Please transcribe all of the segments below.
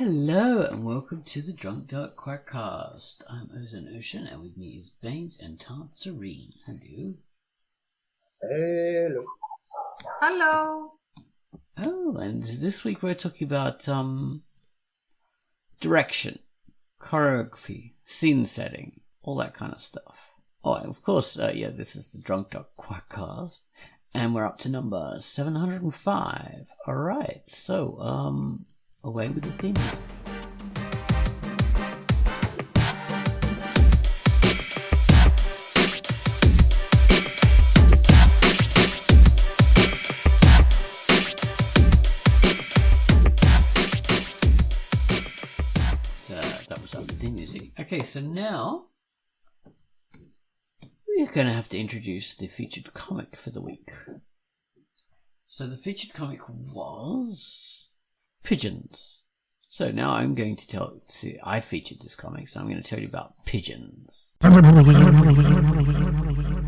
Hello and welcome to the Drunkduck Quackcast. I'm Ozone Ocean and with me is Baines and Tart Serene. Hello. Hello. Hello. Oh, and this week we're talking about direction, choreography, scene setting, all that kind of stuff. Oh, and of course, this is the Drunkduck Quackcast, and we're up to number 705. All right, so away with the theme music. That was our theme music. Okay, so now we're going to have to introduce the featured comic for the week. So the featured comic was Pigeons. So now I'm going to I featured this comic, so I'm going to tell you about Pigeons.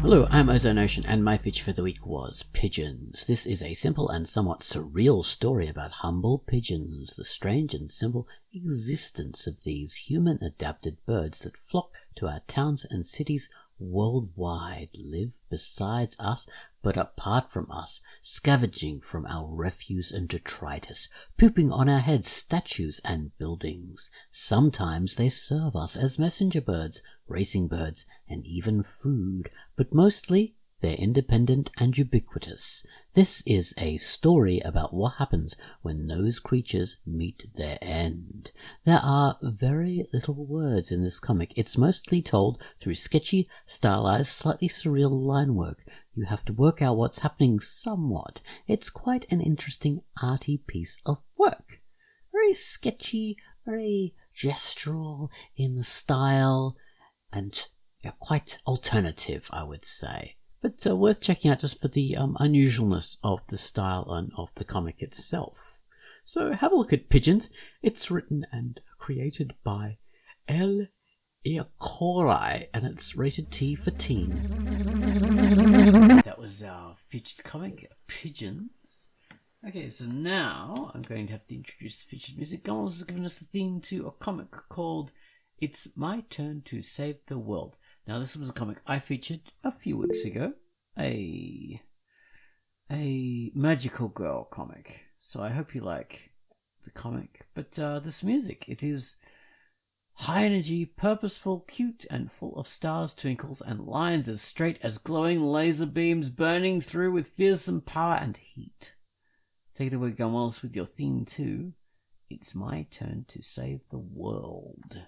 Hello, I'm Ozone Ocean, and my feature for the week was Pigeons. This is a simple and somewhat surreal story about humble pigeons, the strange and simple existence of these human-adapted birds that flock to our towns and cities worldwide, live beside us but apart from us, scavenging from our refuse and detritus, pooping on our heads, statues and buildings. Sometimes they serve us as messenger birds, racing birds, and even food, but mostly they're independent and ubiquitous. This is a story about what happens when those creatures meet their end. There are very little words in this comic. It's mostly told through sketchy, stylized, slightly surreal line work. You have to work out what's happening somewhat. It's quite an interesting arty piece of work. Very sketchy, very gestural in the style, and quite alternative, I would say. But worth checking out just for the unusualness of the style and of the comic itself. So have a look at Pigeons. It's written and created by L. Iacori, and it's rated T for teen. That was our featured comic, Pigeons. Okay, so now I'm going to have to introduce the featured music. Gomels has given us a theme to a comic called It's My Turn to Save the World. Now, this was a comic I featured a few weeks ago, a magical girl comic. So I hope you like the comic. But this music, it is high energy, purposeful, cute, and full of stars, twinkles, and lines as straight as glowing laser beams burning through with fearsome power and heat. Take it away, Gomels, with your theme too. It's My Turn to Save the World.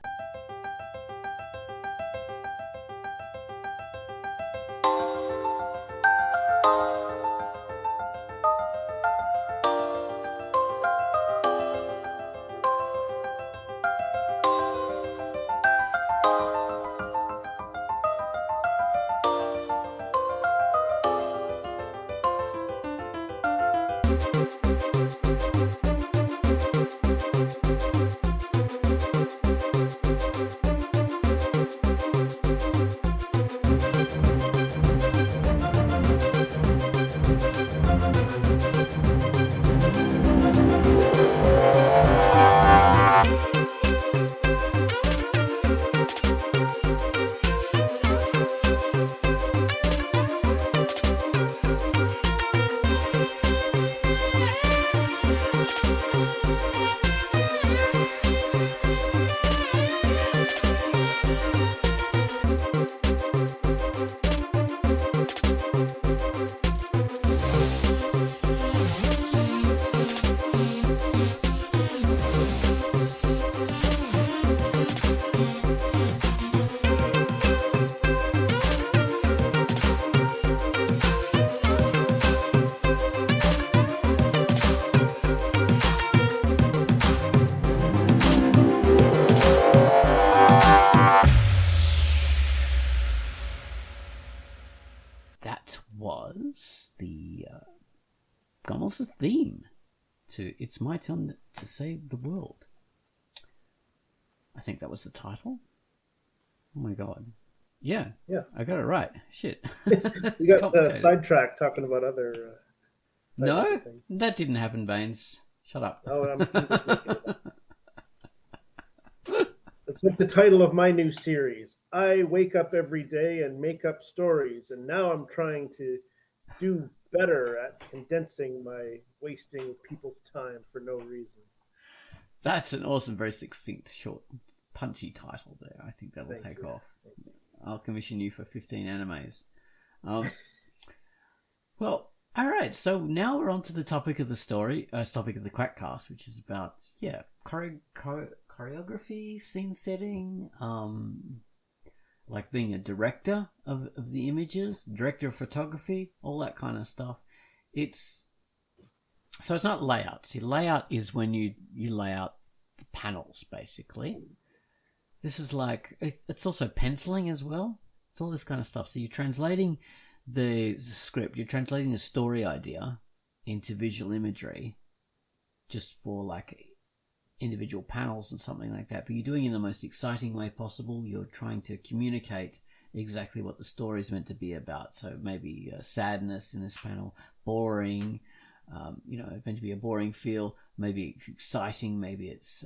Was the Gomels' theme to It's My Turn to Save the World. I think that was the title. Oh my god. Yeah. I got it right. Shit. You got sidetracked talking about other No, that didn't happen, Baines. Shut up. Oh, It's like the title of my new series. I wake up every day and make up stories, and now I'm trying to do better at condensing my wasting people's time for no reason. That's an awesome, very succinct, short, punchy title there. I think that'll take off. I'll commission you for 15 animes. Well, all right. So now we're on to the topic of the story, topic of the Quackcast, which is about, choreography, scene setting, like being a director of the images, director of photography, all that kind of stuff. It's not layout. See, layout is when you lay out the panels, basically. This is like, it's also penciling as well. It's all this kind of stuff. So you're translating the script, you're translating the story idea into visual imagery just for like individual panels and something like that. But you're doing it in the most exciting way possible. You're trying to communicate exactly what the story is meant to be about. So maybe sadness in this panel, boring, meant to be a boring feel, maybe it's exciting, maybe it's,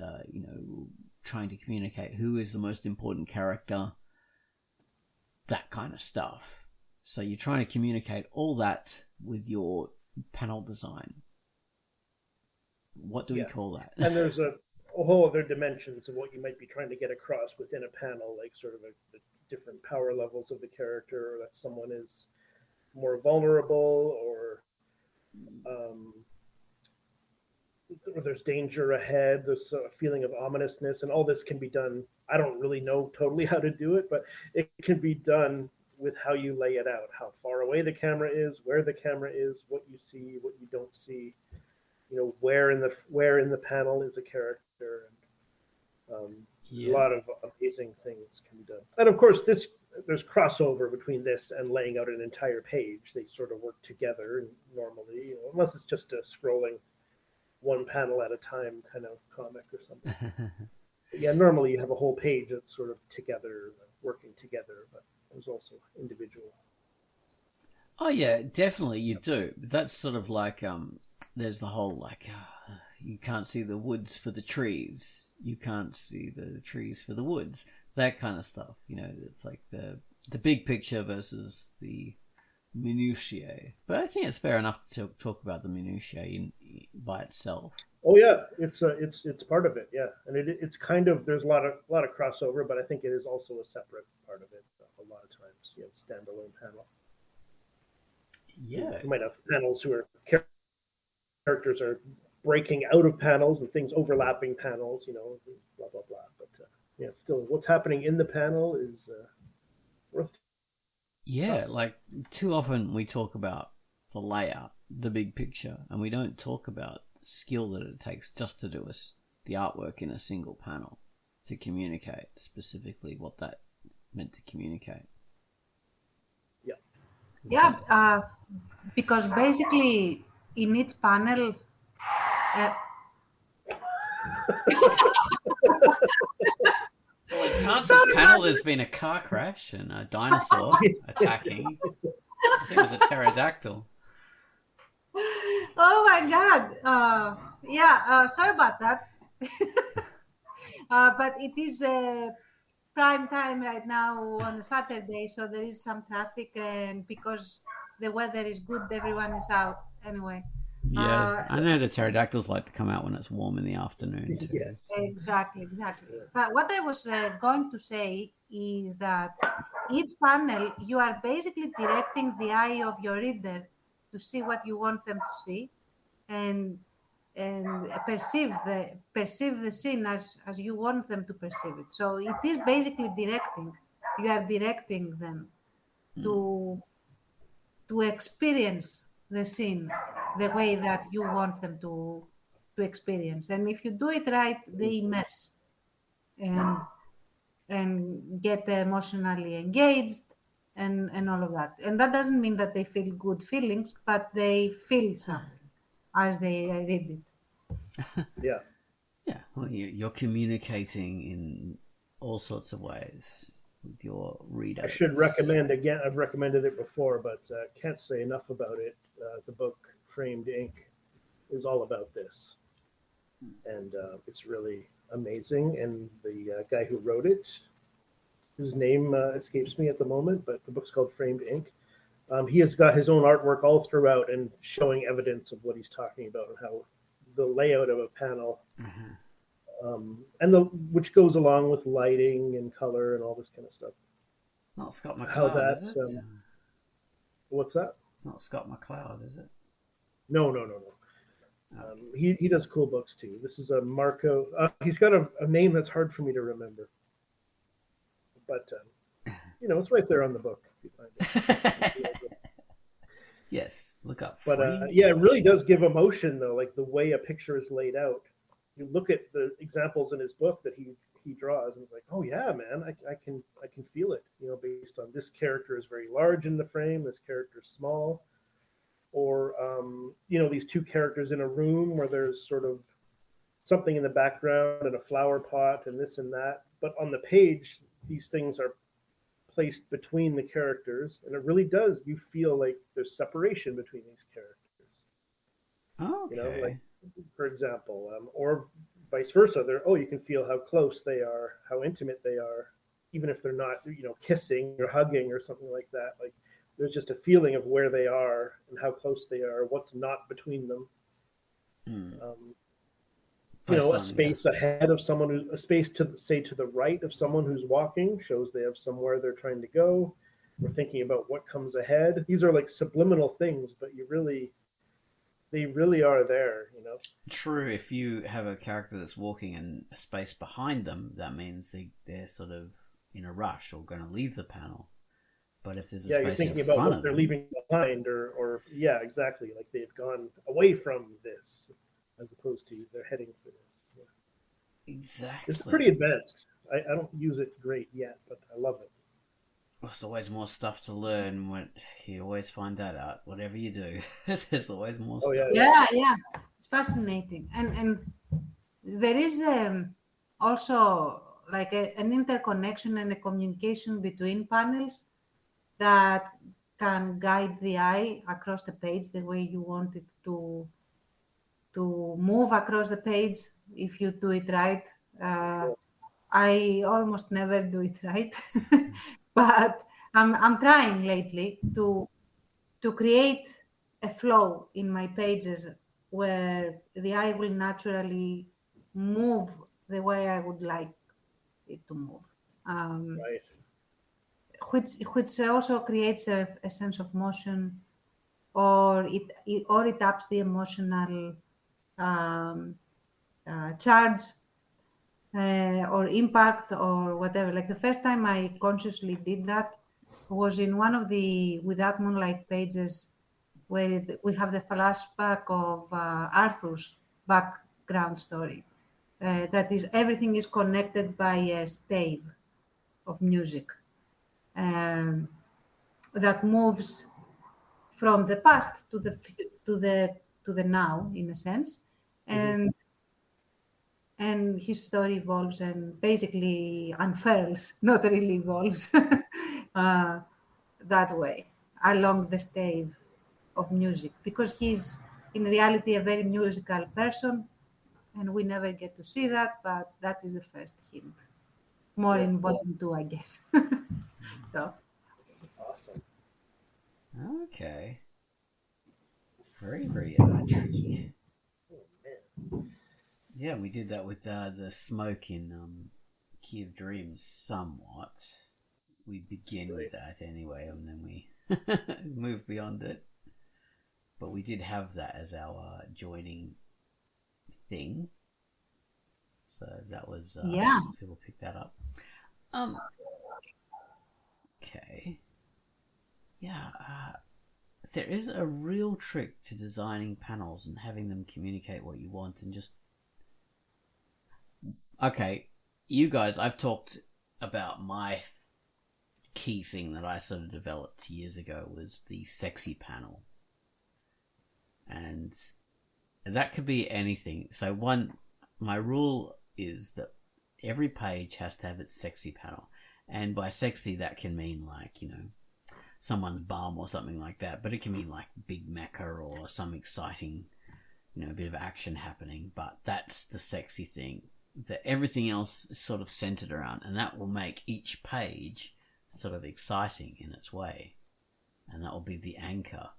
trying to communicate who is the most important character, that kind of stuff. So you're trying to communicate all that with your panel design. What do we call that? And there's a whole other dimensions of what you might be trying to get across within a panel, like sort of the different power levels of the character, or that someone is more vulnerable, or there's danger ahead, there's a feeling of ominousness, and all this can be done. I don't really know totally how to do it, but it can be done with how you lay it out, how far away the camera is, where the camera is, what you see, what you don't see, where in the panel is a character, and a lot of amazing things can be done. And of course, there's crossover between this and laying out an entire page. They sort of work together normally, unless it's just a scrolling one panel at a time kind of comic or something. Normally you have a whole page that's sort of together, working together, but there's also individual. Oh yeah, definitely you do. That's sort of like there's the whole you can't see the woods for the trees, you can't see the trees for the woods, that kind of stuff. It's like the big picture versus the minutiae. But I think it's fair enough to talk about the minutiae by itself. Oh yeah, it's part of it, and it's kind of, there's a lot of crossover, but I think it is also a separate part of it. A lot of times, standalone panel. Yeah, you might have panels who are characters are breaking out of panels and things overlapping panels, blah blah blah. But still, what's happening in the panel is worth. Yeah, like too often we talk about the layout, the big picture, and we don't talk about the skill that it takes just to do the artwork in a single panel to communicate specifically what that meant to communicate. Yeah, because basically in each panel. Well, in Tance's panel, there's been a car crash and a dinosaur attacking. I think it was a pterodactyl. Oh my God! Sorry about that. But it is prime time right now on a Saturday, so there is some traffic, and because the weather is good, everyone is out anyway. Yeah, I know the pterodactyls like to come out when it's warm in the afternoon too. Yes, exactly. But what I was going to say is that each panel, you are basically directing the eye of your reader to see what you want them to see, and perceive the scene as you want them to perceive it. So it is basically directing. You are directing them to experience the scene the way that you want them to experience. And if you do it right, they immerse and get emotionally engaged and all of that. And that doesn't mean that they feel good feelings, but they feel something as they read it. Yeah. Yeah, well, you're communicating in all sorts of ways with your readers. I should recommend again. I've recommended it before, but can't say enough about it. The book Framed Ink is all about this, and it's really amazing, and the guy who wrote it, whose name escapes me at the moment, but the book's called Framed Ink. He has got his own artwork all throughout and showing evidence of what he's talking about and how the layout of a panel, and which goes along with lighting and color and all this kind of stuff. It's not Scott McCloud, is it? What's that? It's not Scott McCloud, is it? No. He does cool books too. This is a Marco. He's got a name that's hard for me to remember, but it's right there on the book. If you find it. Yes, look up. But it really does give emotion though, like the way a picture is laid out. You look at the examples in his book that he draws, and it's like, oh yeah, man, I can feel it. Based on this character is very large in the frame, this character is small, or these two characters in a room where there's sort of something in the background and a flower pot and this and that. But on the page, these things are placed between the characters, and it really does. You feel like there's separation between these characters. Okay. Like, for example, or vice versa. You can feel how close they are, how intimate they are, even if they're not, kissing or hugging or something like that. Like there's just a feeling of where they are and how close they are, what's not between them. A space ahead of someone, a space to the right of someone who's walking shows they have somewhere they're trying to go. We're thinking about what comes ahead. These are like subliminal things, but they really are there, True. If you have a character that's walking in a space behind them, that means they're sort of in a rush or going to leave the panel. But if there's a space you're thinking in about front what of they're them, leaving behind, or exactly, like they've gone away from this, as opposed to they're heading for this. Yeah. Exactly. It's pretty advanced. I don't use it great yet, but I love it. There's always more stuff to learn. When you always find that out, whatever you do, there's always more stuff. Yeah, it's fascinating, and there is also like an interconnection and a communication between panels that can guide the eye across the page the way you want it to move across the page if you do it right. I almost never do it right, but I'm trying lately to create a flow in my pages where the eye will naturally move the way I would like it to move. Right. Which also creates a sense of motion, or it ups the emotional charge or impact or whatever. Like the first time I consciously did that was in one of the Without Moonlight pages, where we have the flashback of Arthur's background story. That is, everything is connected by a stave of music that moves from the past to the now, in a sense, and his story evolves and basically unfurls, not really evolves, that way along the stave of music, because he's in reality a very musical person, and we never get to see that, but that is the first hint. More in volume 2, I guess. So Awesome. Okay. Very, very tricky. Yeah, we did that with the smoke in Key of Dreams somewhat. We begin with that anyway, and then we move beyond it. But we did have that as our joining thing. So that was... people picked that up. Okay. Yeah, there is a real trick to designing panels and having them communicate what you want and just... Okay, you guys, I've talked about my key thing that I sort of developed years ago was the sexy panel. And that could be anything. So my rule is that every page has to have its sexy panel. And by sexy, that can mean like, someone's bum or something like that. But it can mean like big mecha or some exciting, bit of action happening. But that's the sexy thing. that everything else is sort of centered around, and that will make each page sort of exciting in its way, and that will be the anchor.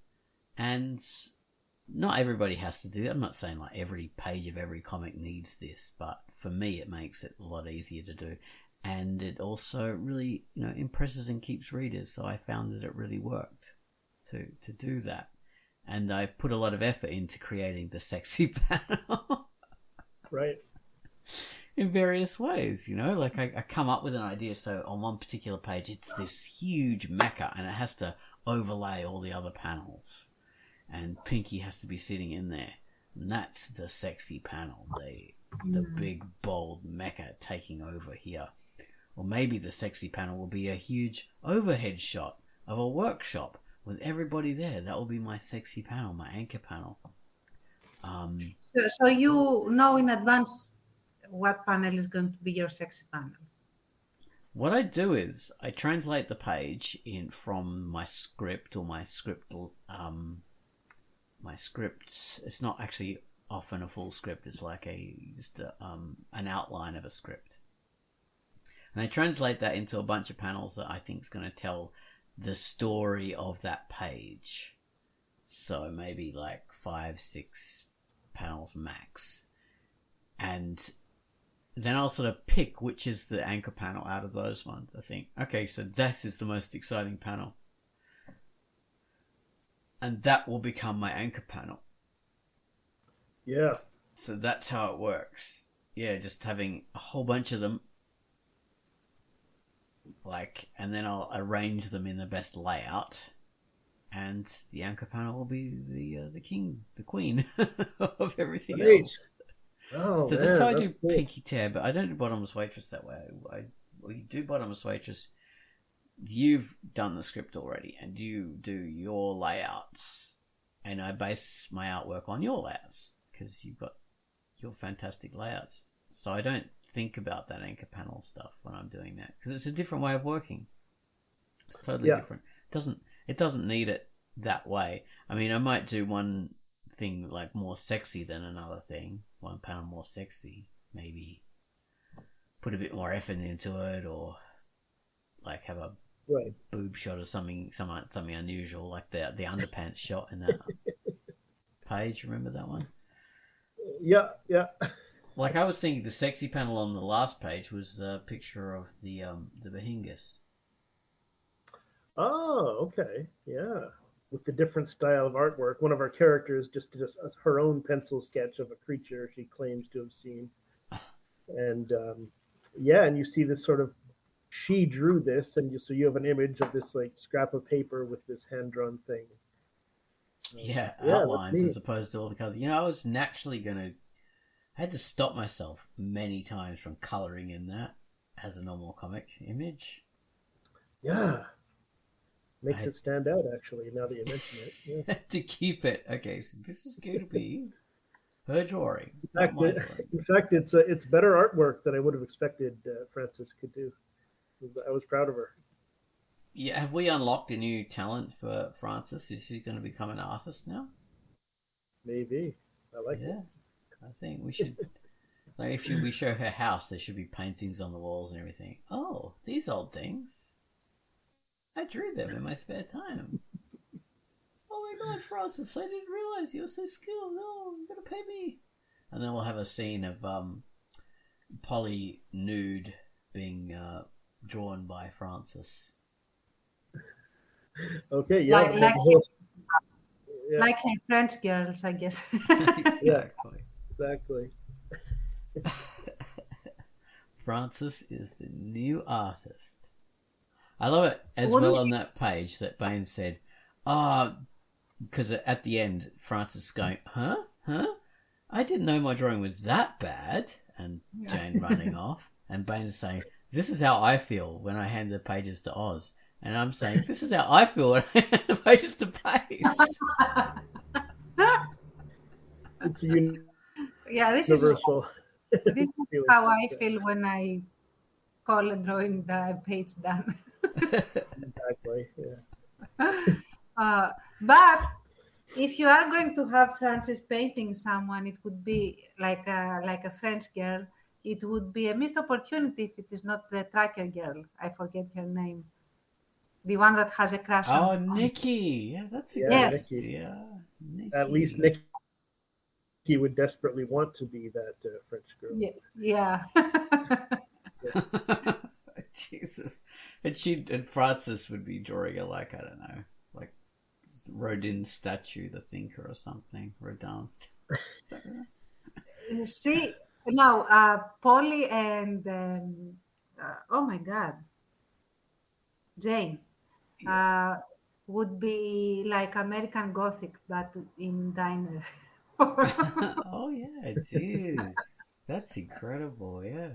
And not everybody has to do it. I'm not saying like every page of every comic needs this, but for me it makes it a lot easier to do, and it also really, you know, impresses and keeps readers. So I found that it really worked to do that, and I put a lot of effort into creating the sexy panel. Right. In various ways, you know, like I come up with an idea. So on one particular page, it's this huge mecha, and it has to overlay all the other panels, and Pinky has to be sitting in there, and that's the sexy panel, the big bold mecha taking over here. Or maybe the sexy panel will be a huge overhead shot of a workshop with everybody there. That will be my sexy panel, my anchor panel. So you know in advance what panel is going to be your sexy panel. What I do is I translate the page from my script, or my script. It's not actually often a full script. It's like an outline of a script, and I translate that into a bunch of panels that I think is going to tell the story of that page. So maybe like 5-6 panels max, and then I'll sort of pick which is the anchor panel out of those ones. I think, okay, so this is the most exciting panel, and that will become my anchor panel. Yeah. So that's how it works. Yeah, just having a whole bunch of them, and then I'll arrange them in the best layout, and the anchor panel will be the king, the queen of everything else. Oh, so man, that's how I do cool. Pinky Tear, but I don't do Bottomless Waitress that way. You do Bottomless Waitress, you've done the script already, and you do your layouts, and I base my artwork on your layouts, because you've got your fantastic layouts. So I don't think about that anchor panel stuff when I'm doing that, because it's a different way of working. It's totally different. It doesn't need it that way. I mean, I might do one thing like more sexy than another thing. One panel more sexy, maybe put a bit more effort into it, or like have a boob shot or something unusual, like the underpants shot in that page. Remember that one? Yeah. Like I was thinking, the sexy panel on the last page was the picture of the Bahingas. Oh, okay. Yeah. With the different style of artwork. One of our characters just did her own pencil sketch of a creature she claims to have seen. And and you see this sort of, she drew this, and so you have an image of this like scrap of paper with this hand-drawn thing. Outlines as opposed to all the colors. You know, I was naturally I had to stop myself many times from coloring in that as a normal comic image. Yeah. Makes it stand out, actually, now that you mention it. Yeah. To keep it. Okay, so this is going to be her drawing. In fact, it's better artwork than I would have expected Frances could do. I was proud of her. Yeah, have we unlocked a new talent for Frances? Is she going to become an artist now? Maybe. I like it. I think we should. Like, if we show her house, there should be paintings on the walls and everything. Oh, these old things. I drew them in my spare time. Oh my God, Frances, I didn't realize you were so skilled. No, you're going to pay me. And then we'll have a scene of Polly nude being drawn by Frances. Okay, yeah. Like in French Girls, I guess. Exactly. Frances is the new artist. I love it as well on that page that Baines said, because at the end, Frances is going, huh? I didn't know my drawing was that bad. And Jane running off. And Baines is saying, this is how I feel when I hand the pages to Oz. And I'm saying, this is how I feel when I hand the pages to Baines. It's universal. This is how I feel when I call a drawing the page done. Exactly. Yeah. But if you are going to have Frances painting someone, it would be like a French girl, it would be a missed opportunity if it is not the tracker girl. I forget her name. The one that has a crush Oh, on. Nikki. Yeah, that's a Yeah, good Yes. Nikki. idea. Nikki. At least Nikki would desperately want to be that French girl. Yeah. Jesus. And Francis would be drawing her like, I don't know, like Rodin's statue, the thinker or something. Rodin's See, now, Polly and oh my God, Jane would be like American Gothic, but in diner. Oh yeah, it is. That's incredible, yeah.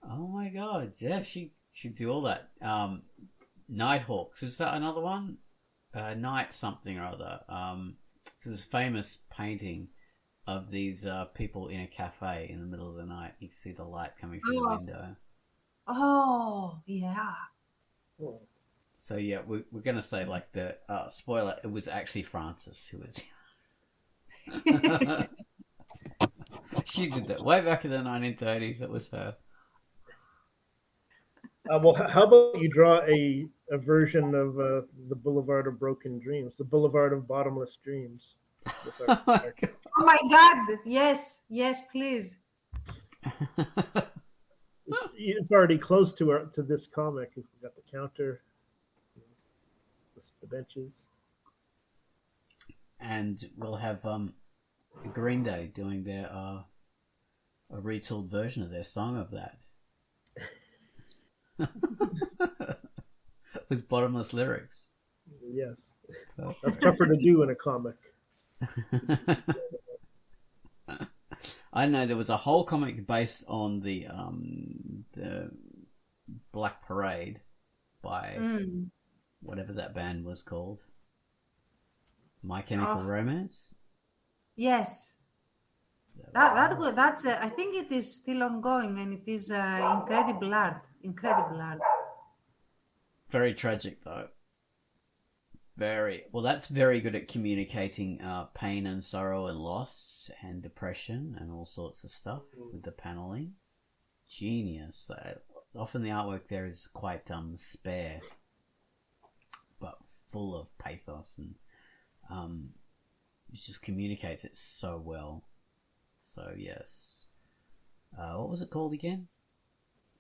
Oh my god, yeah, she should do all that. Nighthawks, is that another one? Night something or other. There's a famous painting of these people in a cafe in the middle of the night. You can see the light coming through the window. Oh, yeah. Oh. So yeah, we're gonna say like the spoiler. It was actually Frances who was. She did that way back in the 1930s. It was her. Well, how about you draw a version of the Boulevard of Broken Dreams, the Boulevard of Bottomless Dreams? With our, Oh my God! Yes, please. it's already close to this comic. We've got the counter, the benches, and we'll have Green Day doing their a retooled version of their song of that. With bottomless lyrics. Yes. Perfect. That's tougher to do in a comic. I know there was a whole comic based on the Black Parade by whatever that band was called. My Chemical Romance. Yes. That's I think it is still ongoing, and it is incredible art. Very tragic though. Very well. That's very good at communicating pain and sorrow and loss and depression and all sorts of stuff with the paneling. Genius. Often the artwork there is quite spare, but full of pathos, and it just communicates it so well. So yes. What was it called again?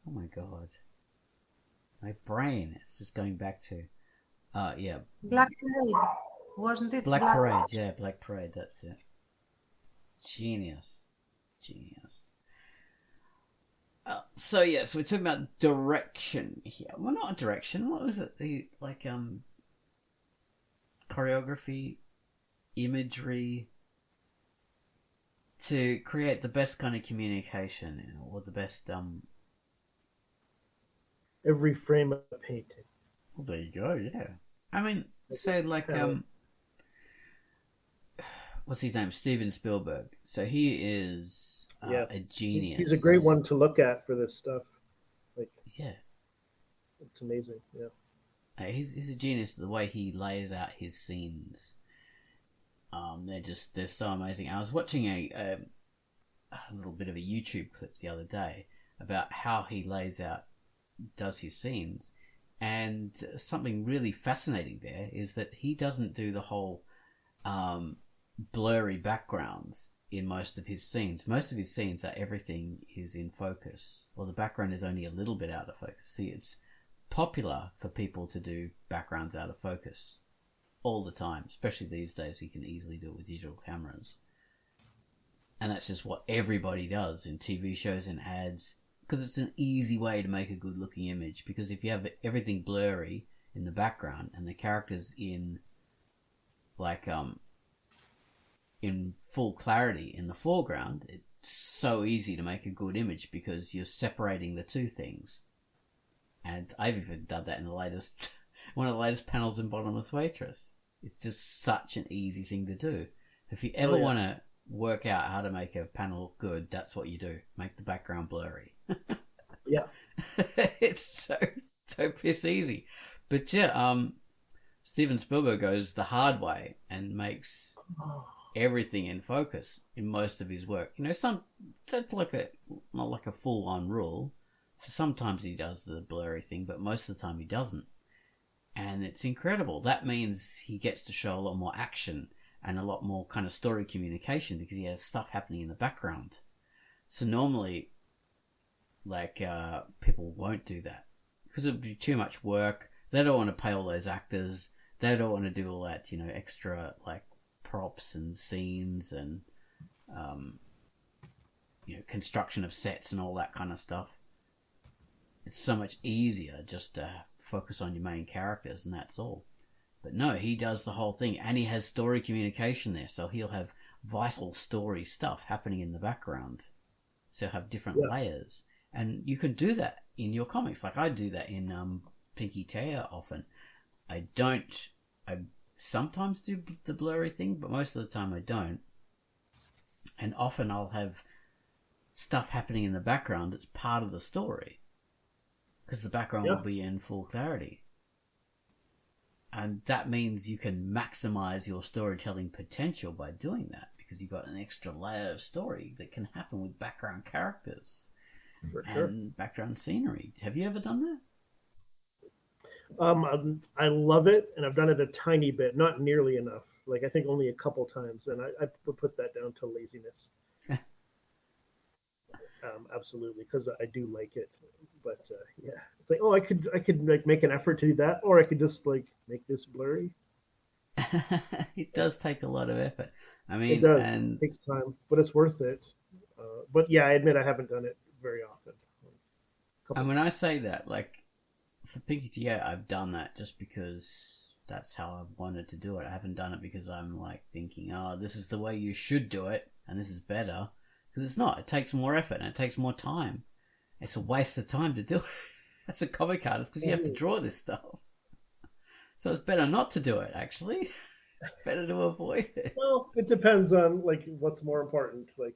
Oh my god. My brain is just going back to yeah. Black Parade, wasn't it? Black Parade, yeah, Black Parade, that's it. Genius. So yes, we're talking about direction here. Well, not direction. What was it? The choreography, imagery, to create the best kind of communication, or the best Every frame of a painting. Well, there you go. Yeah, I mean, so like what's his name? Steven Spielberg. So he is a genius. He's a great one to look at for this stuff. Like, yeah, it's amazing. Yeah, he's a genius. The way he lays out his scenes, they're so amazing. I was watching a little bit of a YouTube clip the other day about how he does his scenes, and something really fascinating there is that he doesn't do the whole blurry backgrounds in most of his scenes. Most of his scenes are everything is in focus, or the background is only a little bit out of focus. See, it's popular for people to do backgrounds out of focus all the time, especially these days. You can easily do it with digital cameras, and that's just what everybody does in TV shows and ads, because it's an easy way to make a good looking image. Because if you have everything blurry in the background and the characters in like in full clarity in the foreground, it's so easy to make a good image because you're separating the two things. And I've even done that in the latest one of the latest panels in Bottomless Waitress. It's just such an easy thing to do. If you ever want to work out how to make a panel look good, that's what you do. Make the background blurry. Yeah. It's so piss easy. But yeah, Steven Spielberg goes the hard way and makes everything in focus in most of his work. You know, that's like not like a full-on rule. So sometimes he does the blurry thing, but most of the time he doesn't. And it's incredible. That means he gets to show a lot more action and a lot more kind of story communication because he has stuff happening in the background. So normally, like, people won't do that because it would be too much work. They don't want to pay all those actors. They don't want to do all that, you know, extra, like, props and scenes and, you know, construction of sets and all that kind of stuff. It's so much easier just to focus on your main characters and that's all. But no, he does the whole thing and he has story communication there. So he'll have vital story stuff happening in the background. So he'll have different layers. And you can do that in your comics. Like I do that in Pinky Tear often. I sometimes do the blurry thing, but most of the time I don't. And often I'll have stuff happening in the background that's part of the story. Because the background will be in full clarity. And that means you can maximize your storytelling potential by doing that. Because you've got an extra layer of story that can happen with background characters. And background scenery. Have you ever done that? I love it, and I've done it a tiny bit, not nearly enough. Like I think only a couple times, and I would put that down to laziness. Absolutely, because I do like it, but yeah, it's like I could like make an effort to do that, or I could just like make this blurry. It does take a lot of effort. I mean, it does. It takes time, but it's worth it. But yeah, I admit I haven't done it very often. And when I say that, like for Pinky Tear, I've done that just because that's how I wanted to do it. I haven't done it because I'm like thinking, oh, this is the way you should do it, and this is better. Because it's not. It takes more effort and it takes more time. It's a waste of time to do it as a comic artist because you have to draw this stuff. So it's better not to do it, actually. It's better to avoid it. Well, it depends on like what's more important. Like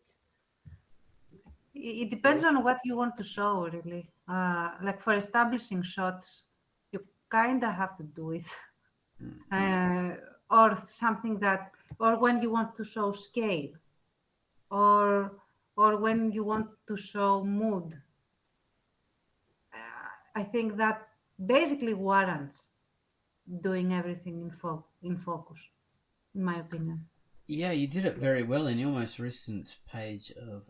it depends on what you want to show, really. Like for establishing shots, you kind of have to do it. Or something that, or when you want to show scale, or when you want to show mood. I think that basically warrants doing everything in focus, in my opinion. Yeah, you did it very well in your most recent page of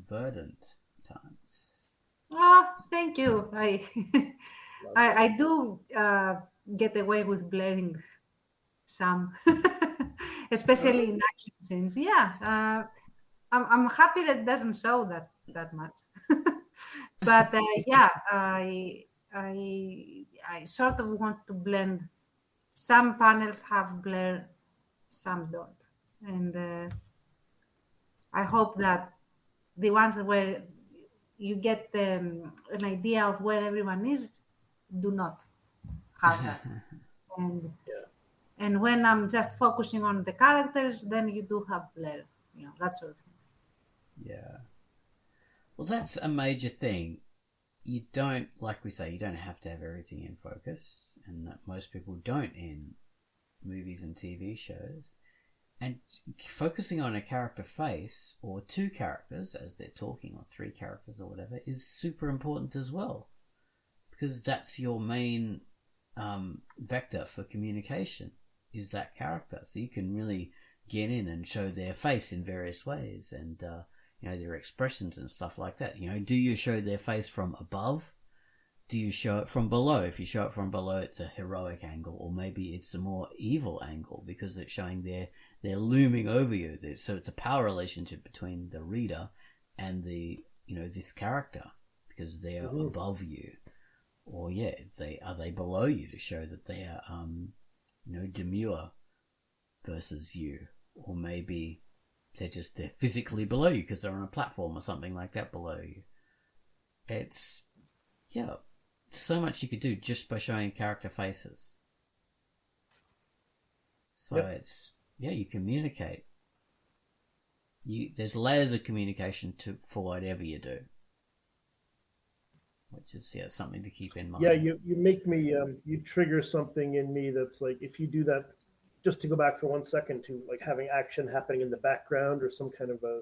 Verdant Times. Oh, thank you. I do get away with blaring some, especially in action scenes. Yeah, I'm happy that it doesn't show that much. But yeah, I sort of want to blend. Some panels have blur, some don't. And I hope that the ones where you get an idea of where everyone is do not have that. And when I'm just focusing on the characters, then you do have blur, that sort of thing. Yeah. Well, that's a major thing. You don't, like we say, you don't have to have everything in focus, and most people don't in movies and TV shows. And focusing on a character face, or two characters as they're talking, or three characters or whatever, is super important as well. Because that's your main vector for communication, is that character. So you can really get in and show their face in various ways, and their expressions and stuff like that. Do you show their face from above? Do you show it from below? If you show it from below, it's a heroic angle, or maybe it's a more evil angle because it's showing they're looming over you. So it's a power relationship between the reader and this character because they are above you. Or are they below you to show that they are demure versus you, or maybe they're physically below you because they're on a platform or something like that below you. It's so much you could do just by showing character faces. So you communicate. There's layers of communication for whatever you do, which is something to keep in mind. Yeah, you make me you trigger something in me that's like, if you do that just to go back for 1 second to like having action happening in the background or some kind of a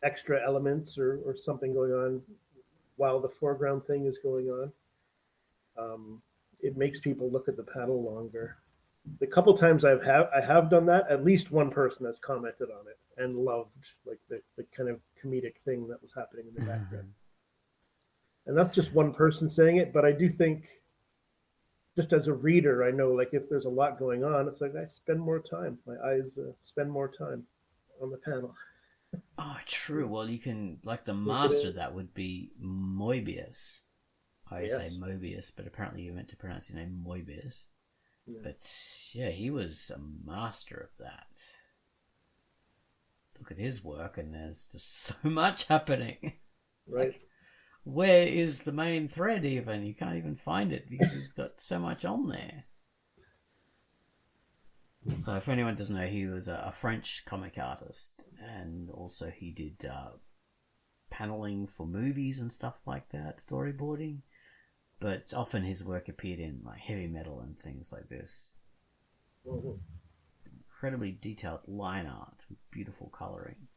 extra elements or something going on while the foreground thing is going on. It makes people look at the panel longer. The couple times I have done that, at least one person has commented on it and loved like the kind of comedic thing that was happening in the background. And that's just one person saying it, but I do think just as a reader, I know like if there's a lot going on, it's like I spend more time. My eyes spend more time on the panel. Oh, true. Well, you can, like, the master of that would be Moebius. I say Mobius, but apparently you meant to pronounce his name Moebius. Yeah. But yeah, he was a master of that. Look at his work, and there's just so much happening. Right. Like, where is the main thread even? You can't even find it because he's got so much on there. So if anyone doesn't know, he was a French comic artist, and also he did paneling for movies and stuff like that, storyboarding. But often his work appeared in like heavy metal and things like this. Mm-hmm. Incredibly detailed line art with beautiful coloring.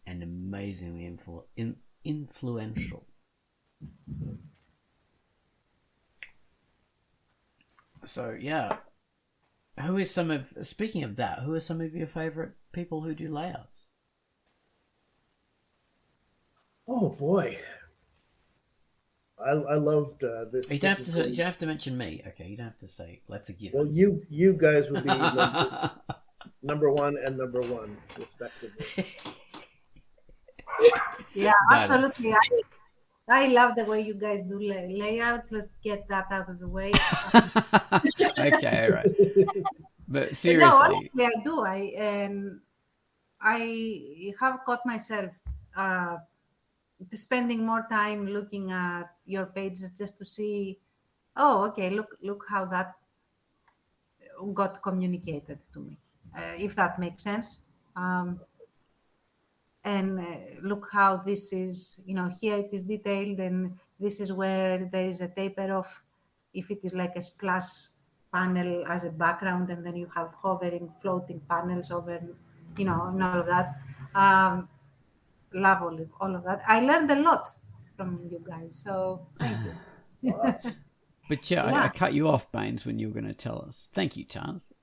And amazingly influential. So yeah, speaking of that, who are some of your favorite people who do layouts? Oh boy, I loved this. You don't have to mention me. Okay, you don't have to say. Let's a given. Well, you guys would be number one and number one, respectively. Yeah, absolutely. I love the way you guys do layouts. Let's get that out of the way. Okay, all right. But seriously, no, honestly, I do. I have caught myself spending more time looking at your pages just to see. Oh, okay. Look how that got communicated to me. If that makes sense. And look how this is, here it is detailed, and this is where there is a taper off. If it is like a splash panel as a background, and then you have hovering, floating panels over, and all of that. Love all of that. I learned a lot from you guys, so thank you. But yeah. I cut you off, Baines, when you were going to tell us. Thank you, Chance.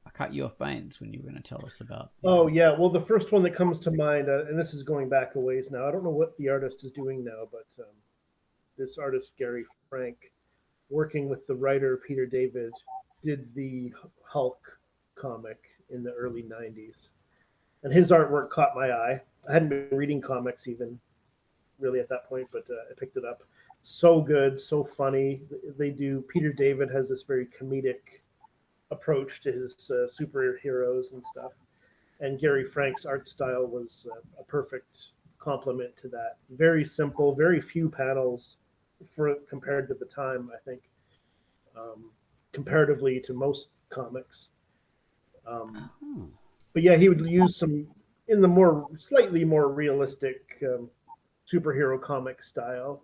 I cut you off, Baines, when you were going to tell us about. Oh yeah, well the first one that comes to mind, and this is going back a ways now. I don't know what the artist is doing now, but this artist Gary Frank, working with the writer Peter David, did the Hulk comic in the early '90s, and his artwork caught my eye. I hadn't been reading comics even really at that point, but I picked it up. So good, so funny. Peter David has this very comedic approach to his superheroes and stuff, and Gary Frank's art style was a perfect complement to that. Very simple, very few panels compared to the time, I think, comparatively to most comics. But yeah, he would use some in the slightly more realistic superhero comic style.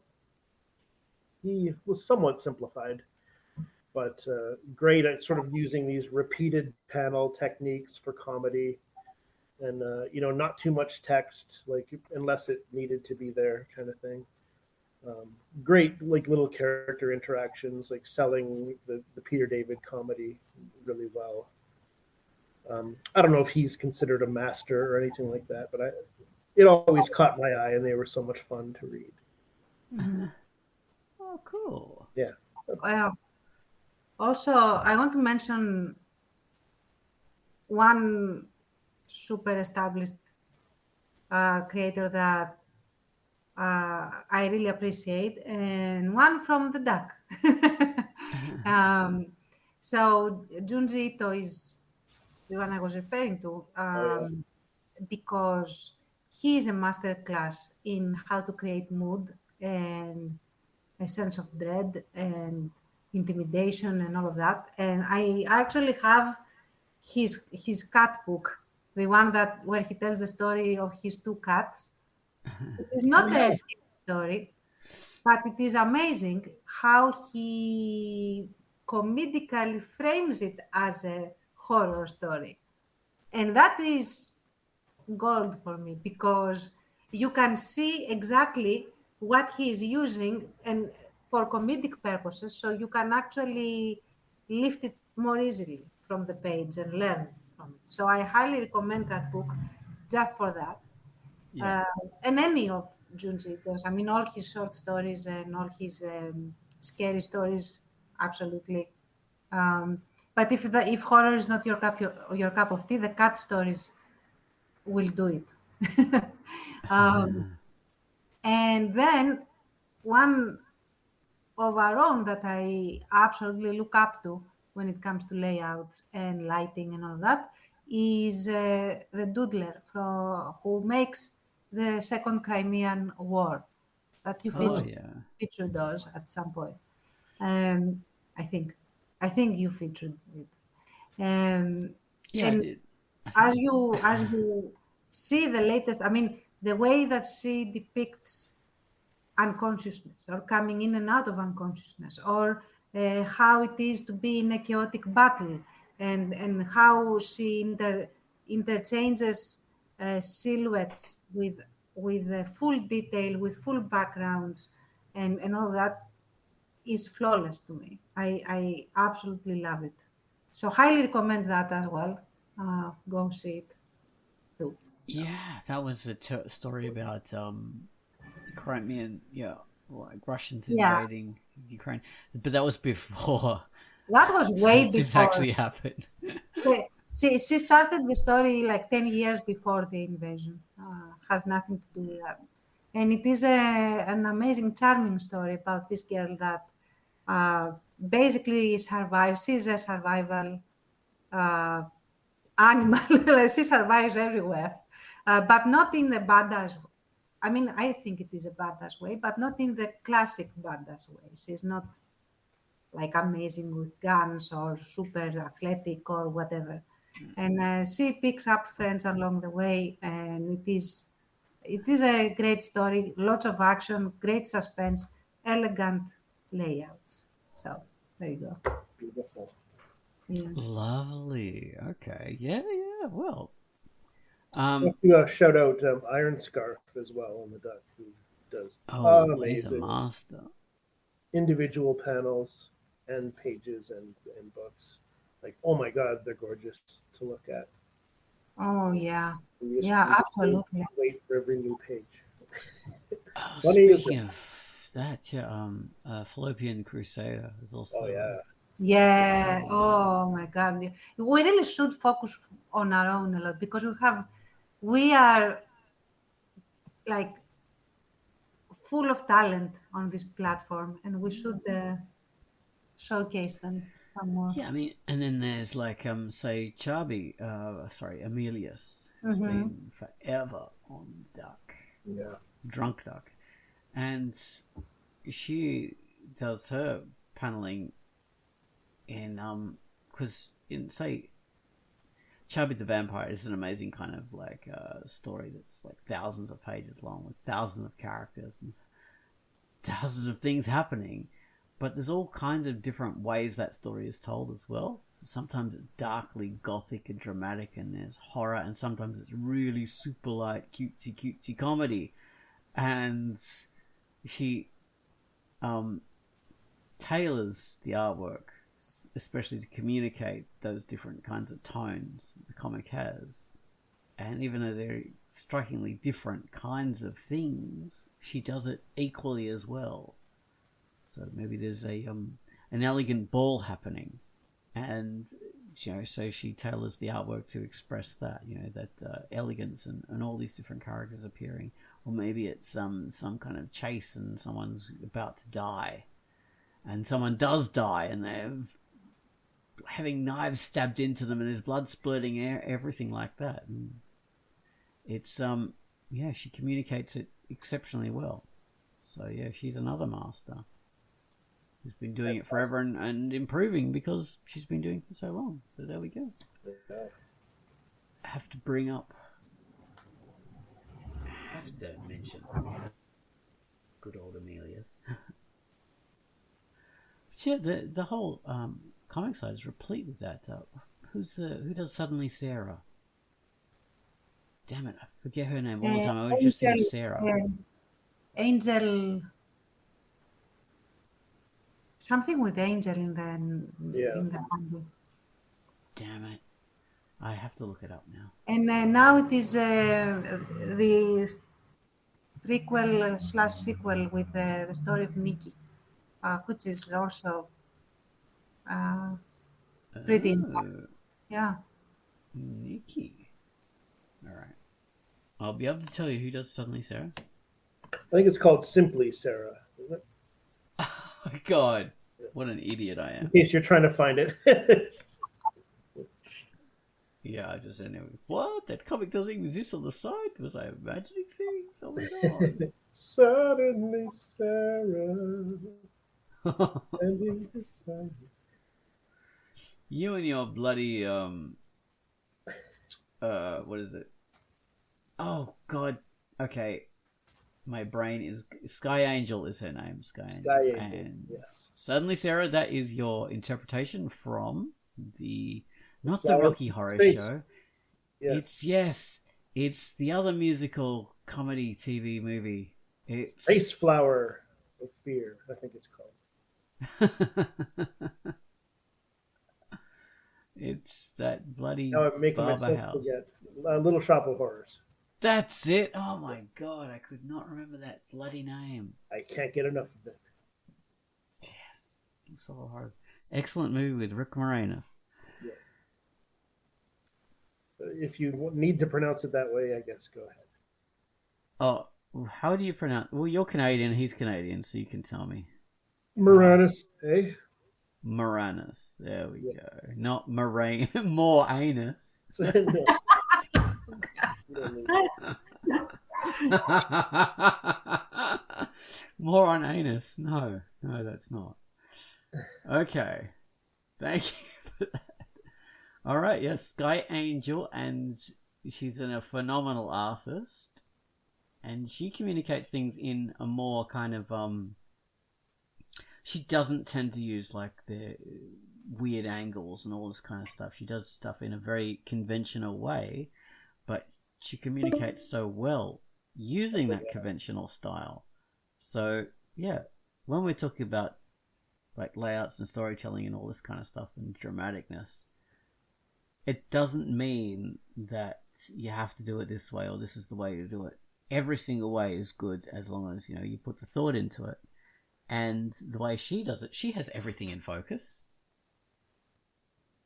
He was somewhat simplified, but great at sort of using these repeated panel techniques for comedy, and not too much text, like unless it needed to be there, kind of thing. Great like little character interactions, like selling the Peter David comedy really well. I don't know if he's considered a master or anything like that, but it always caught my eye, and they were so much fun to read. Mm-hmm. Oh, cool. Yeah. Also, I want to mention one super established creator that I really appreciate, and one from the Duck. So Junji Ito is the one I was referring to, because he is a master class in how to create mood and a sense of dread and intimidation and all of that. And I actually have his cat book, the one where he tells the story of his two cats. It is not a scary story, but it is amazing how he comedically frames it as a horror story. And that is gold for me, because you can see exactly what he is using and for comedic purposes, so you can actually lift it more easily from the page and learn from it. So I highly recommend that book just for that. Yeah. And any of Junji's. I mean, all his short stories and all his scary stories, absolutely. Um, but if horror is not your cup of tea, the cat stories will do it. um, and then one of our own that I absolutely look up to when it comes to layouts and lighting and all that is the Doodler who makes the Second Crimean War that you Oh yeah. featured us at some point. Um, I think I think you featured it. Yeah, I And did. I as think. you see the latest, I mean, the way that she depicts unconsciousness or coming in and out of unconsciousness, or how it is to be in a chaotic battle, and how she interchanges silhouettes with full detail, with full backgrounds, and all that is flawless to me. I absolutely love it. So highly recommend that as well. Go see it too. So, Yeah, that was a story about Crimean, yeah, like Russians yeah, invading Ukraine, but that was before that was way this before. actually happened. She started the story like 10 years before the invasion. Has nothing to do with that. And it is an amazing, charming story about this girl that uh, basically survives. She's a survival uh, animal. She survives everywhere, but not in the badass. I mean, I think it is a badass way, but not in the classic badass way. She's not like amazing with guns or super athletic or whatever. And she picks up friends along the way, and it is a great story, lots of action, great suspense, elegant layouts. So there you go. Beautiful. Yeah. Lovely. Okay. Yeah. Yeah. Well. Let's do a shout out Iron Scarf as well on the duck, who does Oh, he's a amazing master. individual panels and pages and books. Like, oh my god, they're gorgeous to look at. Oh yeah, You just, yeah, you just absolutely. wait for every new page. Oh, Funny as speaking of that, yeah, Fallopian Crusader is oh also yeah, Yeah. Oh my God. We really should focus on our own a lot, because we are like full of talent on this platform, and we should showcase them some more. yeah. I mean, and then there's like say Charby, sorry, Emilius has Mm-hmm. been forever on Duck, yeah. Drunkduck, and she does her paneling in because in say Chubby the Vampire is an amazing kind of like story that's like thousands of pages long with thousands of characters and thousands of things happening. But there's all kinds of different ways that story is told as well. So sometimes it's darkly gothic and dramatic, and there's horror, and sometimes it's really super light, cutesy comedy. And she tailors the artwork, especially to communicate those different kinds of tones the comic has. And even though they're strikingly different kinds of things, she does it equally as well. So maybe there's an elegant ball happening, and so she tailors the artwork to express that, that elegance and all these different characters appearing. Or maybe it's some kind of chase and someone's about to die, and someone does die, and they're having knives stabbed into them, and there's blood splurting, everything like that. And it's she communicates it exceptionally well. So yeah, she's another master who's been doing it forever and improving because she's been doing it for so long. So there we go. I have to mention good old Emilius. Yeah, the whole comic side is replete with that. Who does Suddenly Sarah? Damn it, I forget her name all the time. I always just think of Sarah. Angel. Something with Angel in the handle. Damn it. I have to look it up now. And now it is the prequel / sequel with the story of Nikki, which is also pretty important. Yeah. Nikki. All right. I'll be able to tell you who does Suddenly Sarah. I think it's called Simply Sarah, isn't it? Oh my god. What an idiot I am. In case you're trying to find it. Yeah, I just said, what? That comic doesn't even exist on the side? Was I imagining things? Oh my god. Suddenly Sarah. And you decide. You and your bloody, what is it? Oh god. Okay. My brain is... Sky Angel is her name. Sky Angel. And yes. Suddenly Sarah, that is your interpretation from the... Not the Rocky Horror Show. Yes. It's the other musical comedy TV movie. It's Space Flower of Fear, I think it's called. It's that bloody Now I'm making Barber myself House. forget. Little Shop of Horrors. That's it. Oh my god, I could not remember that bloody name. I can't get enough of it. Yes, Little Horrors. Excellent movie with Rick Moranis. Yes. If you need to pronounce it that way, I guess go ahead. Oh, how do you pronounce? Well, you're Canadian. He's Canadian, so you can tell me. Moranis, eh? Moranis. There we go. Not Moraine. More anus. More on anus. No, that's not. Okay. Thank you for that. All right, yes, Sky Angel, and she's a phenomenal artist, and she communicates things in a more kind of she doesn't tend to use like the weird angles and all this kind of stuff. She does stuff in a very conventional way, but she communicates so well using that conventional style. So yeah, when we're talking about like layouts and storytelling and all this kind of stuff and dramaticness, it doesn't mean that you have to do it this way or this is the way to do it. Every single way is good as long as, you put the thought into it. And the way she does it, she has everything in focus.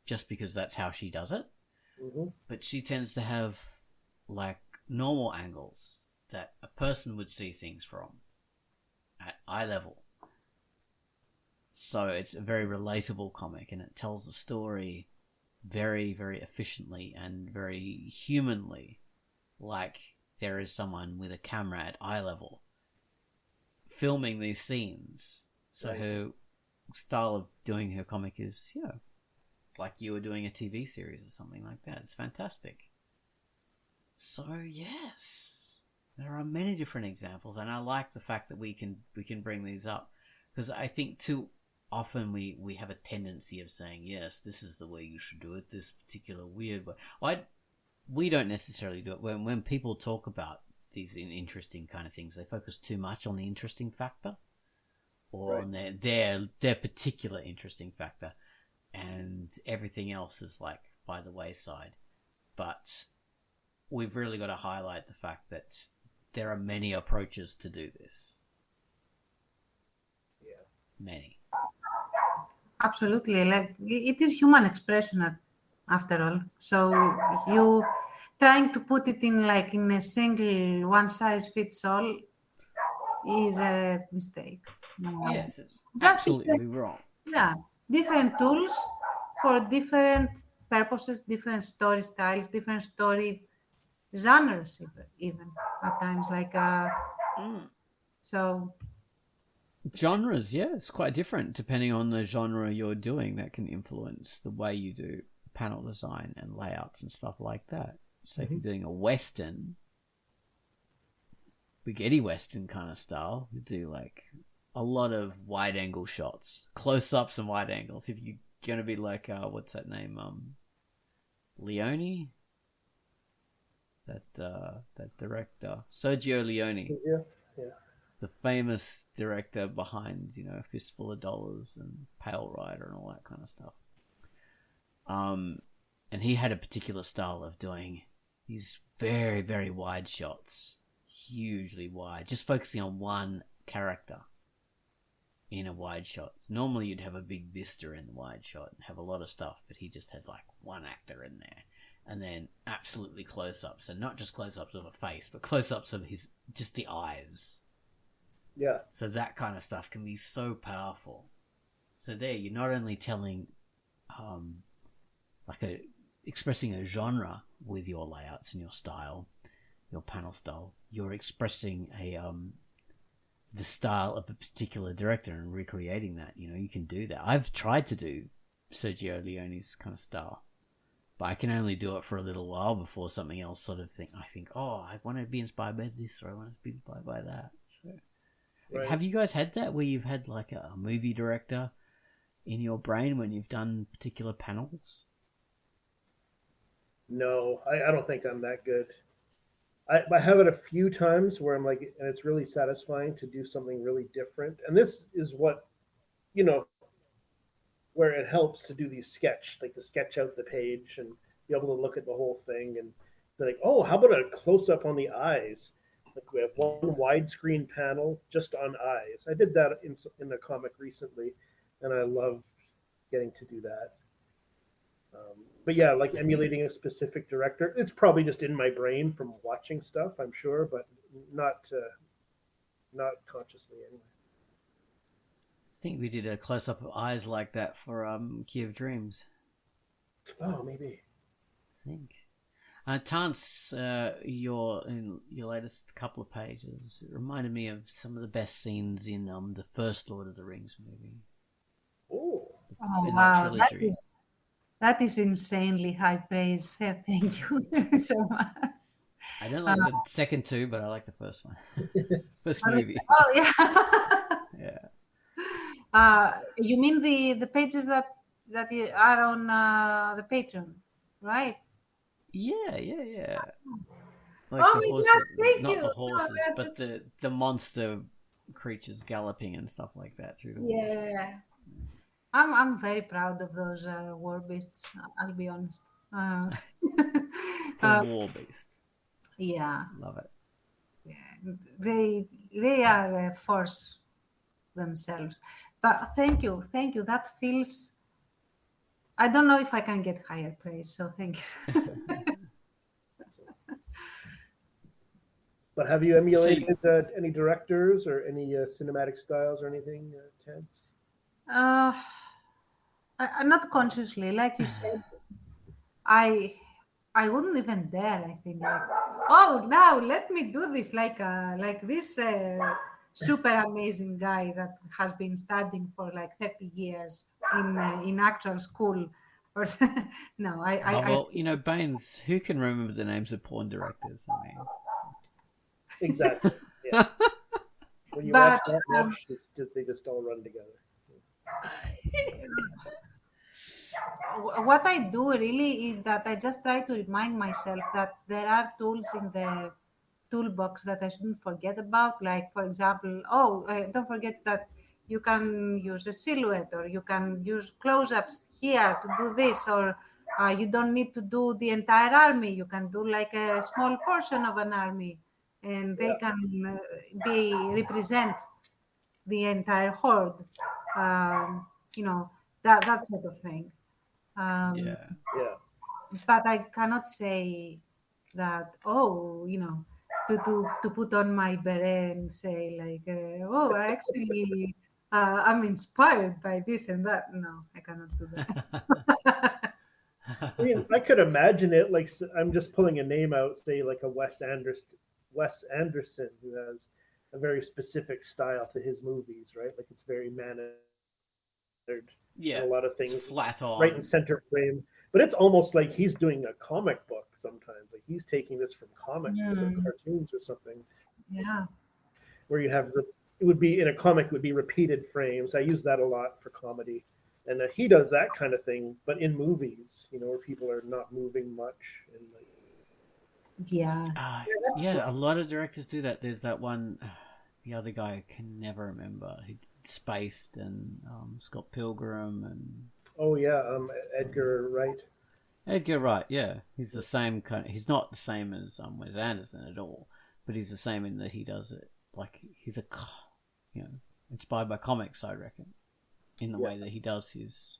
Just because that's how she does it. Mm-hmm. But she tends to have, like, normal angles that a person would see things from at eye level. So it's a very relatable comic, and it tells a story very, very efficiently and very humanly, like there is someone with a camera at eye level filming these scenes. So her style of doing her comic is, like you were doing a TV series or something like that. It's fantastic. So yes, there are many different examples, and I like the fact that we can bring these up, because I think too often we have a tendency of saying, yes, this is the way you should do it, this particular weird way. We don't necessarily do it. When people talk about these interesting kind of things, they focus too much on the interesting factor, or on their particular interesting factor, and everything else is like by the wayside. But we've really got to highlight the fact that there are many approaches to do this. Yeah. Many. Absolutely. Like, it is human expression after all. So you trying to put it in a single one size fits all is a mistake. Yes, it's absolutely wrong. Yeah. Different tools for different purposes, different story styles, different story genres even at times. So genres, yeah, it's quite different depending on the genre you're doing. That can influence the way you do panel design and layouts and stuff like that. So if you're doing a western, spaghetti western kind of style, you do like a lot of wide angle shots, close ups and wide angles. If you're gonna be like, what's that name? Leone. That director, Sergio Leone. Yeah. The famous director behind, Fistful of Dollars and Pale Rider and all that kind of stuff. And he had a particular style of doing these very, very wide shots, hugely wide, just focusing on one character in a wide shot. Normally you'd have a big vista in the wide shot and have a lot of stuff, but he just had like one actor in there. And then absolutely close-ups, and not just close-ups of a face, but close-ups of just the eyes. Yeah. So that kind of stuff can be so powerful. So there, you're not only telling, expressing a genre with your layouts and your style, your panel style. You're expressing the style of a particular director and recreating that. You can do that. I've tried to do Sergio Leone's kind of style, but I can only do it for a little while before something else I think, oh, I want to be inspired by this, or I want to be inspired by that. So, Right. Have you guys had that where you've had like a movie director in your brain when you've done particular panels? No, I don't think I'm that good. I have it a few times where I'm like, and it's really satisfying to do something really different. And this is what, where it helps to do these to sketch out the page and be able to look at the whole thing and be like, oh, how about a close up on the eyes? Like we have one widescreen panel just on eyes. I did that in the comic recently, and I loved getting to do that. But yeah, like emulating a specific director, it's probably just in my brain from watching stuff, I'm sure, but not consciously anyway. I think we did a close-up of eyes like that for Key of Dreams. Oh, maybe. I think. Tance, your latest couple of pages, it reminded me of some of the best scenes in the first Lord of the Rings movie. Oh, Oh, wow. That is insanely high praise. Thank you so much. I don't like the second two, but I like the first one. First movie. Oh, yeah. Yeah. You mean the pages that you are on the Patreon, right? Yeah. Like Oh the my horses, God, thank not you. the horses, No, but the monster creatures galloping and stuff like that through the woods. Yeah. I'm very proud of those war beasts. I'll be honest. The war beast. Yeah, Love it. they are a force themselves. But thank you. That feels. I don't know if I can get higher praise, so thank you. but have you emulated any directors or any cinematic styles or anything, Terence? Not consciously, like you said. I wouldn't even dare. I think like, oh, now let me do this like this super amazing guy that has been studying for like 30 years in actual school. Or no, well, Baines, who can remember the names of porn directors? I mean, exactly. Yeah. When you watch that much, they just all run together. What I do really is that I just try to remind myself that there are tools in the toolbox that I shouldn't forget about. Like, for example, don't forget that you can use a silhouette, or you can use close-ups here to do this, or you don't need to do the entire army. You can do like a small portion of an army, and they can represent the entire horde. That sort of thing. yeah. But I cannot say that, to put on my beret and say like, actually, I'm inspired by this and that. No, I cannot do that. I mean, I could imagine it like, I'm just pulling a name out, say like a Wes Anderson, who has a very specific style to his movies, right? Like it's very mannered. Yeah, a lot of things flat on, right in center frame. But it's almost like he's doing a comic book sometimes. Like he's taking this from comics or cartoons or something. Yeah. Where you have it would be in a comic, it would be repeated frames. I use that a lot for comedy. And he does that kind of thing, but in movies, where people are not moving much. And Yeah. A lot of directors do that. There's that one, the other guy I can never remember. He Spaced and Scott Pilgrim and Edgar Wright. Edgar Wright, yeah, he's the same kind. He's not the same as Wes Anderson at all, but he's the same in that he does it like he's inspired by comics, I reckon, in the way that he does his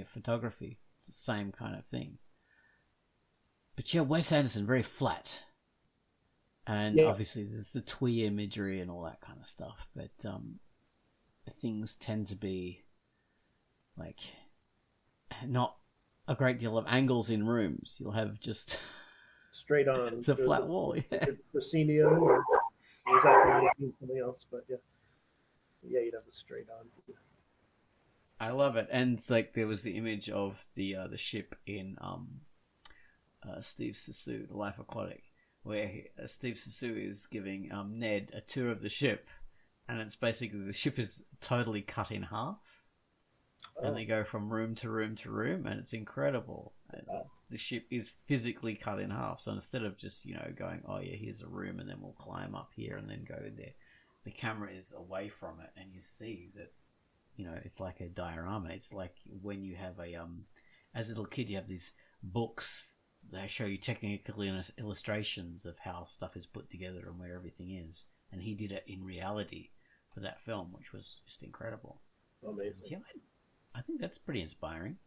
photography. It's the same kind of thing. But yeah, Wes Anderson, very flat. And obviously there's the twee imagery and all that kind of stuff. But things tend to be like not a great deal of angles in rooms. You'll have just straight on. It's a flat wall, proscenium, or is that something else? But you'd have the straight on. I love it. And it's like there was the image of the ship in Steve Zissou, The Life Aquatic, where Steve Zissou is giving Ned a tour of the ship, and it's basically the ship is totally cut in half, and they go from room to room to room, and it's incredible. And the ship is physically cut in half, so instead of just going, oh yeah, here's a room, and then we'll climb up here and then go there, the camera is away from it, and you see that it's like a diorama. It's like when you have as a little kid, you have these books. They show you technical illustrations of how stuff is put together and where everything is. And he did it in reality for that film, which was just incredible. Amazing. Yeah, I think that's pretty inspiring.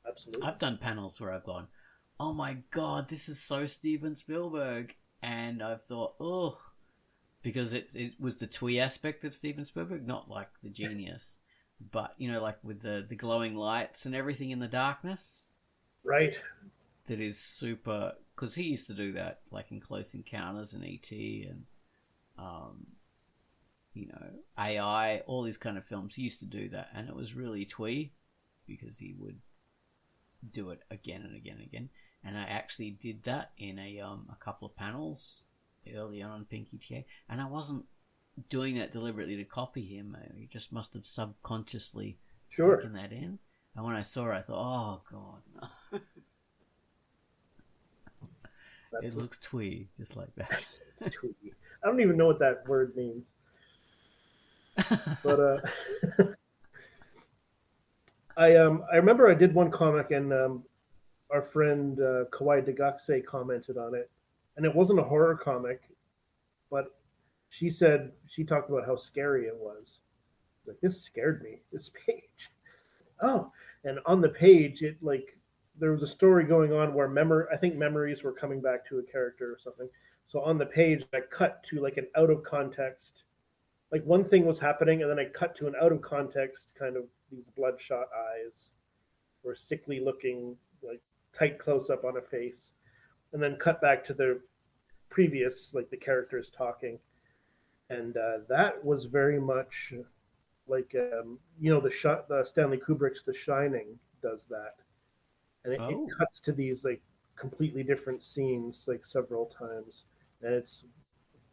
Absolutely. I've done panels where I've gone, oh my God, this is so Steven Spielberg. And I've thought, oh, because it was the twee aspect of Steven Spielberg, not like the genius. But, like with the glowing lights and everything in the darkness. Right. That is super, because he used to do that, like in Close Encounters and E.T. and, AI, all these kind of films. He used to do that, and it was really twee, because he would do it again and again and again. And I actually did that in a couple of panels early on Pinky TA, and I wasn't doing that deliberately to copy him. He just must have subconsciously taken that in. And when I saw it, I thought, oh God, no. It looks twee, just like that. Twee. I don't even know what that word means. But I remember I did one comic, and our friend Kawai Degakse commented on it, and it wasn't a horror comic, but she said she talked about how scary it was. Like, this scared me. This page. Oh, and on the page, it there was a story going on where I think memories were coming back to a character or something. So on the page, I cut to an out of context, one thing was happening, and then I cut to an out of context kind of these bloodshot eyes, or sickly looking, tight close up on a face, and then cut back to the previous, the characters talking, and that was very much the Stanley Kubrick's The Shining does that. And it cuts to these completely different scenes several times, and it's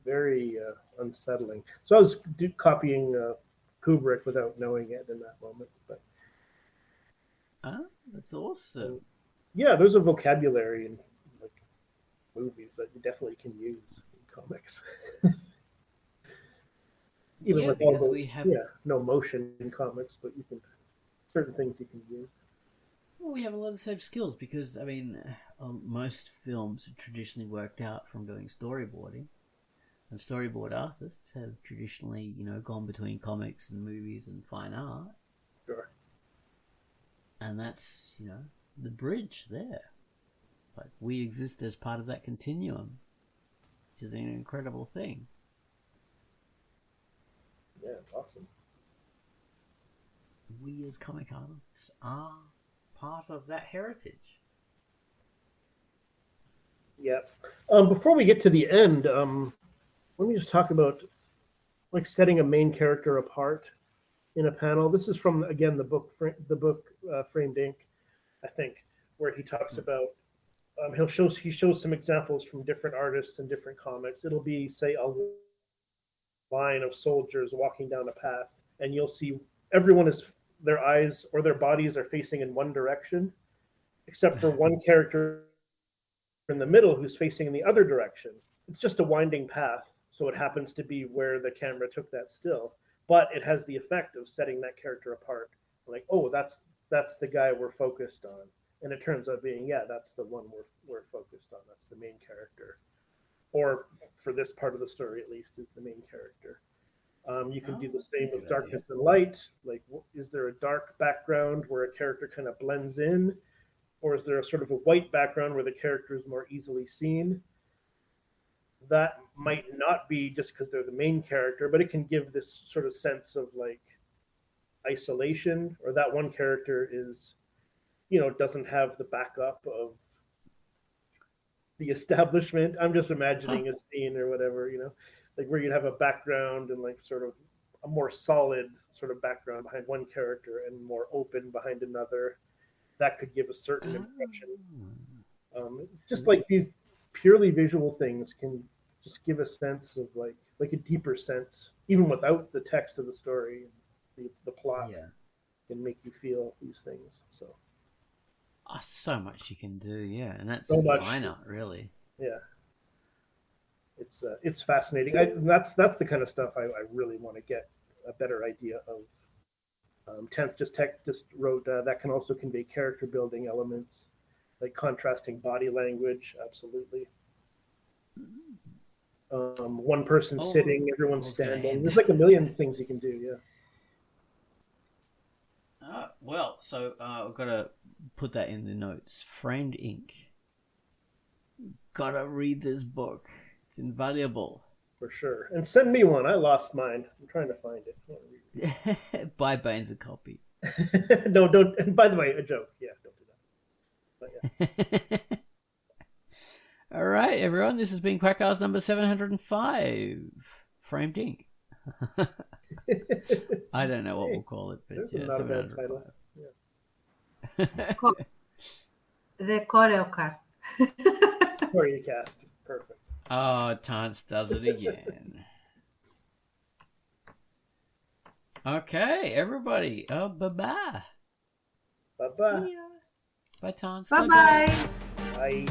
very unsettling. So I was copying Kubrick without knowing it in that moment. But that's awesome. There's a vocabulary in movies that you definitely can use in comics. Even with all those, no motion in comics, but certain things you can use. Well, we have a lot of same skills because, most films are traditionally worked out from doing storyboarding. And storyboard artists have traditionally, gone between comics and movies and fine art. Sure. And that's, the bridge there. We exist as part of that continuum, which is an incredible thing. Yeah, it's awesome. We as comic artists are part of that heritage. Yeah. Before we get to the end, let me just talk about setting a main character apart in a panel. This is from again the book Framed Ink, I think, where he talks about he shows some examples from different artists and different comics. It'll be say line of soldiers walking down a path, and you'll see everyone is their eyes or their bodies are facing in one direction, except for one character in the middle who's facing in the other direction. It's just a winding path, so it happens to be where the camera took that still, but it has the effect of setting that character apart. Like, oh, that's the guy we're focused on, and it turns out being, yeah, that's the one we're focused on. That's the main character, or for this part of the story at least, is the main character. You can do the same with darkness and light. Like, is there a dark background where a character kind of blends in, or is there a sort of a white background where the character is more easily seen? That might not be just because they're the main character, but it can give this sort of sense of like isolation, or that one character is, doesn't have the backup of the establishment. I'm just imagining a scene or whatever, like where you'd have a background and like sort of a more solid sort of background behind one character and more open behind another. That could give a certain impression. It's just like these purely visual things can just give a sense of like a deeper sense, even without the text of the story, the plot can make you feel these things. So, so much you can do, and that's so just much. a minor, really. Yeah, it's fascinating. That's the kind of stuff I really want to get a better idea of. 10th just wrote that can also convey character building elements, like contrasting body language. Absolutely. One person sitting, everyone standing. There's like a million things you can do. Well, so I've got to put that in the notes. Framed Ink. Gotta read this book. It's invaluable. For sure. And send me one. I lost mine. I'm trying to find it. Buy Baines a copy. No, don't. And by the way, a joke. Yeah, don't do that. But yeah. All right, everyone. This has been Quackcast number 705. Framed Ink. I don't know what we'll call it, but yeah, not a bad title. Yeah. The Choreocast. Choreocast. Perfect. Oh, Tance does it again. Okay, everybody. Oh, bye-bye. Bye-bye. Bye, Tance. Bye-bye. Bye.